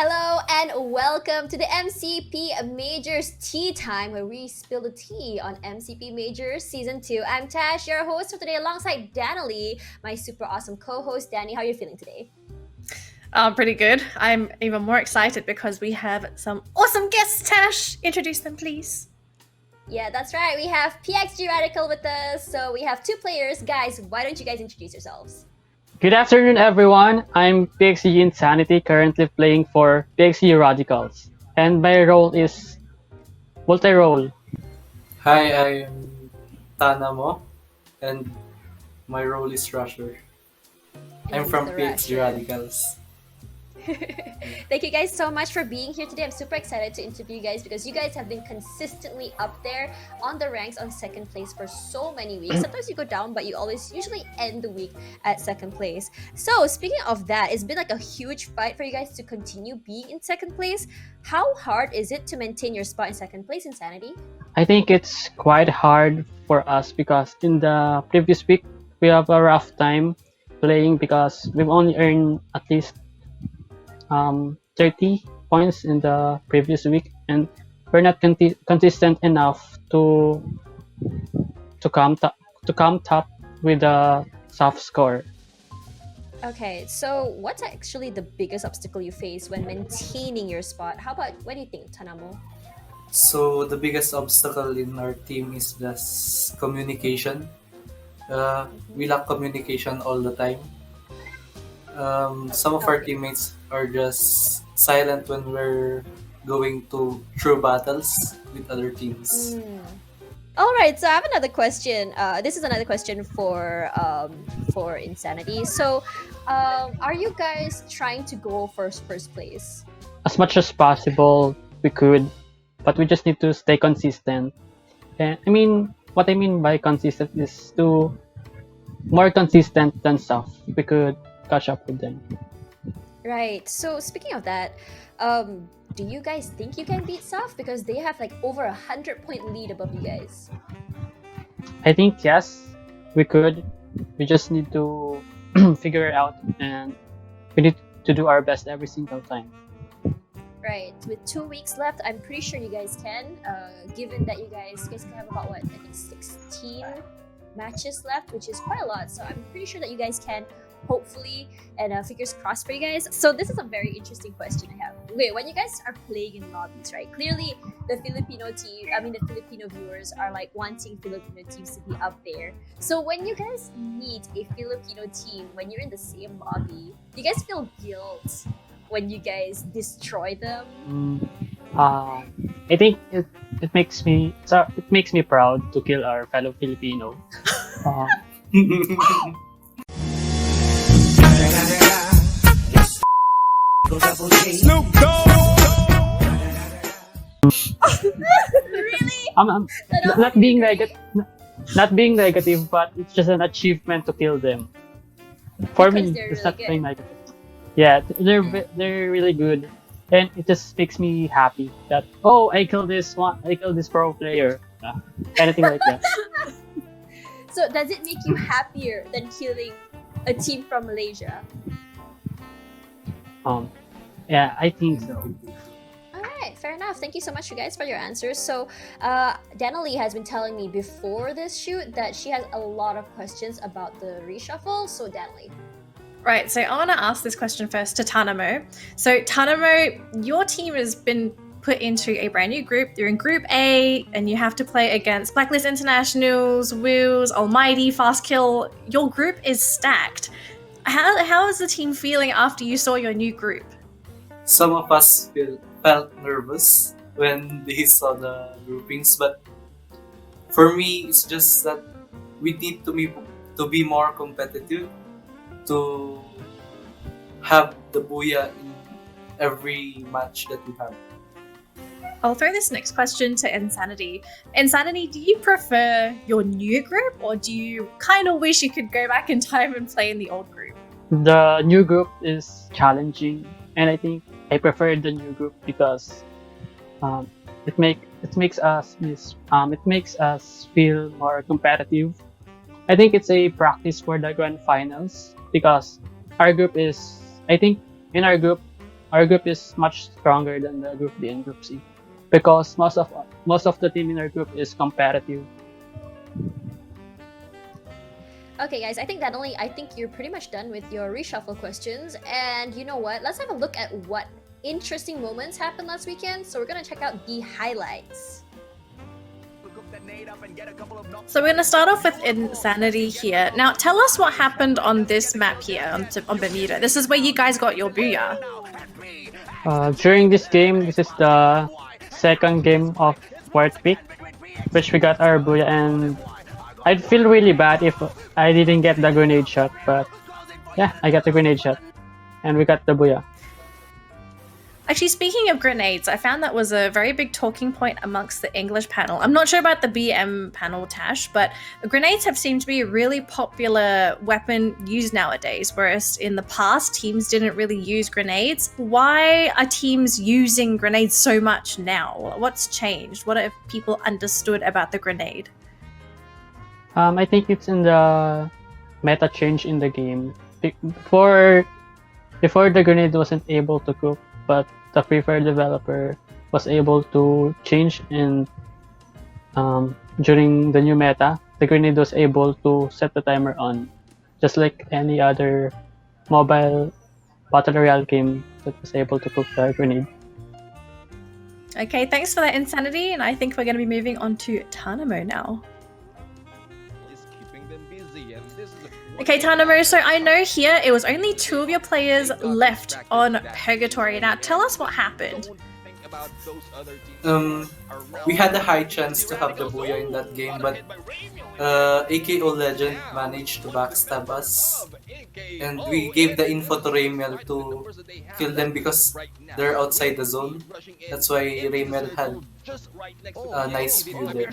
Hello and welcome to the MCP Majors Tea Time, where we spill the tea on MCP Majors Season 2. I'm Tash, your host for today, alongside Danilee, my super awesome co-host. Danny, how are you feeling today? Pretty good. I'm even more excited because we have some awesome guests. Tash, introduce them, please. Yeah, that's right. We have PXG Radical with us. So we have two players. Guys, why don't you guys introduce yourselves? Good afternoon, everyone. I'm PXG Insanity, currently playing for PXG Radicals, and my role is multi-role. Hi, I'm Tanamo, and my role is Rusher. I'm he's from the PXG Rusher. Radicals. Thank you guys so much for being here today. I'm super excited to interview you guys because you guys have been consistently up there on the ranks on second place for so many weeks. Sometimes you go down, but you always usually end the week at second place. So speaking of that, it's been like a huge fight for you guys to continue being in second place. How hard is it to maintain your spot in second place, Insanity? I think it's quite hard for us because in the previous week we have a rough time playing because we've only earned at least 30 points in the previous week, and we're not consistent enough to come top with a soft score. Okay, so what's actually the biggest obstacle you face when maintaining your spot? What do you think, Tanamo? So the biggest obstacle in our team is just communication. We lack communication all the time. Some of our teammates are just silent when we're going through battles with other teams. All right, so I have another question. This is another question for Insanity. So, are you guys trying to go for first place? As much as possible, we could, but we just need to stay consistent. And what I mean by consistent is to more consistent than stuff. We could catch up with them. Right. So speaking of that, do you guys think you can beat South because they have like over 100-point lead above you guys? I think yes, we could. We just need to figure it out, and we need to do our best every single time. Right. With 2 weeks left, I'm pretty sure you guys can. Given that you guys can have about I think 16 matches left, which is quite a lot. So I'm pretty sure that you guys can. Hopefully, and fingers crossed for you guys. So this is a very interesting question I have. Wait, when you guys are playing in lobbies, right? Clearly, the Filipino viewers are like wanting Filipino teams to be up there. So when you guys meet a Filipino team, when you're in the same lobby, do you guys feel guilt when you guys destroy them? I think it makes me proud to kill our fellow Filipino. Snoop Dogg. Really? I'm not being negative, but it's just an achievement to kill them. For Because me, they're it's really not good. being negative. Yeah, they're really good, and it just makes me happy that I killed this pro player, anything like that. So does it make you happier than killing a team from Malaysia? Yeah, I think so. All right, fair enough. Thank you so much, you guys, for your answers. So, Danilee has been telling me before this shoot that she has a lot of questions about the reshuffle. So, Danilee. Right, so I want to ask this question first to Tanamo. So, Tanamo, your team has been put into a brand new group. You're in Group A, and you have to play against Blacklist Internationals, Wheels, Almighty, Fast Kill. Your group is stacked. How is the team feeling after you saw your new group? Some of us felt nervous when they saw the groupings, but for me, it's just that we need to be more competitive, to have the booyah in every match that we have. I'll throw this next question to Insanity. Insanity, do you prefer your new group, or do you kind of wish you could go back in time and play in the old group? The new group is challenging, and I think I prefer the new group because it makes us feel more competitive. I think it's a practice for the grand finals because our group is, I think in our group our group is much stronger than the Group B and Group C because most of the team in our group is competitive. Okay, guys, I think you're pretty much done with your reshuffle questions. And you know what? Let's have a look at what interesting moments happened last weekend. So we're gonna check out the highlights. So we're going to start off with Insanity here. Now, tell us what happened on this map here, on Bermuda. This is where you guys got your booyah. During this game, this is the second game of Fourth Peak, which we got our booyah, and I'd feel really bad if I didn't get the grenade shot, but yeah, I got the grenade shot, and we got the booyah. Actually, speaking of grenades, I found that was a very big talking point amongst the English panel. I'm not sure about the BM panel, Tash, but grenades have seemed to be a really popular weapon used nowadays, whereas in the past, teams didn't really use grenades. Why are teams using grenades so much now? What's changed? What have people understood about the grenade? I think it's in the meta change in the game. Before the grenade wasn't able to cook, but the Free Fire developer was able to change, and during the new meta, the grenade was able to set the timer on, just like any other mobile battle royale game that was able to cook the grenade. Okay, thanks for that, Insanity, and I think we're going to be moving on to Tanamo now. Okay, Tanamo, so I know here it was only 2 of your players left on Purgatory. Now, tell us what happened. We had a high chance to have the booyah in that game, but AKO Legend managed to backstab us, and we gave the info to Raymel to kill them because they're outside the zone. That's why Raymel had a nice view there.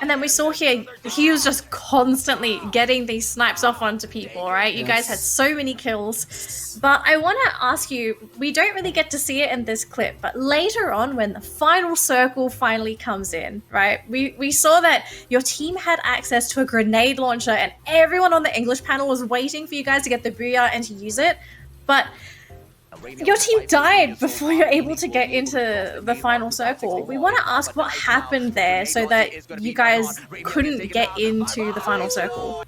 And then we saw here, he was just constantly getting these snipes off onto people, right? You guys had so many kills. But I want to ask you, we don't really get to see it in this clip, but later on when the final circle finally comes in, right? We saw that your team had access to a grenade launcher and everyone on the English panel was waiting for you guys to get the booyah and to use it. But your team died before you're able to get into the final circle. We want to ask what happened there so that you guys couldn't get into the final circle.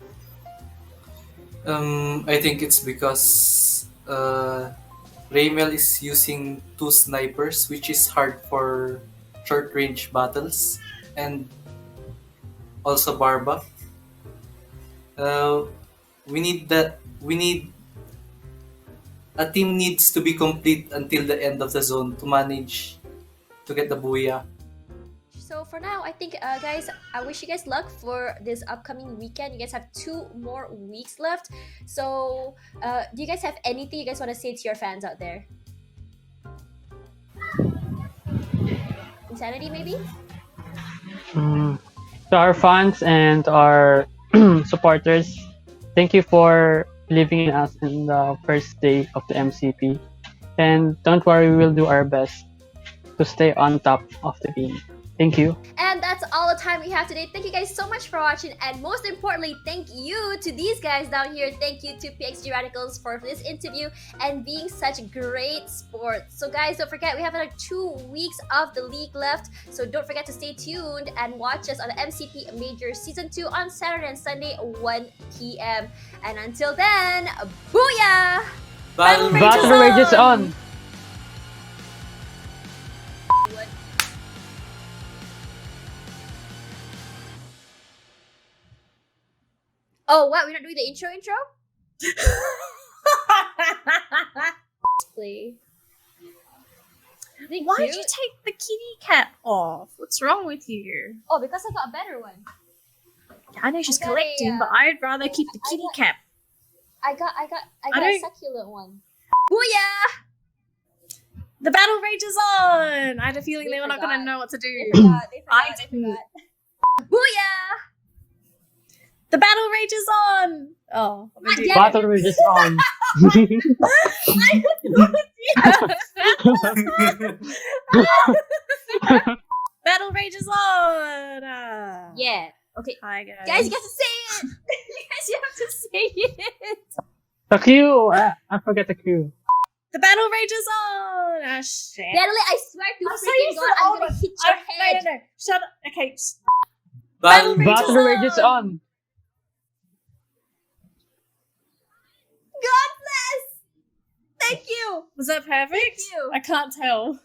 I think it's because Raymel is using 2 snipers, which is hard for short-range battles, and also Barba. A team needs to be complete until the end of the zone to manage to get the booyah. So for now, I think, guys, I wish you guys luck for this upcoming weekend. You guys have 2 more weeks left. So do you guys have anything you guys want to say to your fans out there? Insanity, maybe? To our fans and our supporters, thank you for believing in us in the first day of the MCP. And don't worry, we will do our best to stay on top of the game. Thank you. And that's all the time we have today. Thank you guys so much for watching, and most importantly, thank you to these guys down here. Thank you to PXG Radicals for this interview and being such great sports. So guys, don't forget, we have another 2 weeks of the league left, so don't forget to stay tuned and watch us on the MCP Major Season 2 on Saturday and Sunday, 1 p.m. And until then, booyah! Battle Rages on! Oh, what? We're not doing the intro? Play. Why did you take the kitty cat off? What's wrong with you? Oh, because I got a better one. I know she's collecting, but I'd rather keep the kitty cat. I got a succulent one. Booyah! The battle rage is on! I had a feeling they were not going to know what to do. They forgot. Booyah! The battle rage is on! Oh, Battle rage is on. Battle rage is on! Yeah. Okay. Hi, guys. Guys, you got to say it! You guys, you have to say it! The Q! I forget the Q. The battle rages on! Ah, shit. Natalie, I swear to I'm so freaking used God, to I'm all gonna the- hit your head. No. Shut up. Okay. Battle Battle Battle rages on. God bless! Thank you! Was that perfect? Thank you. I can't tell.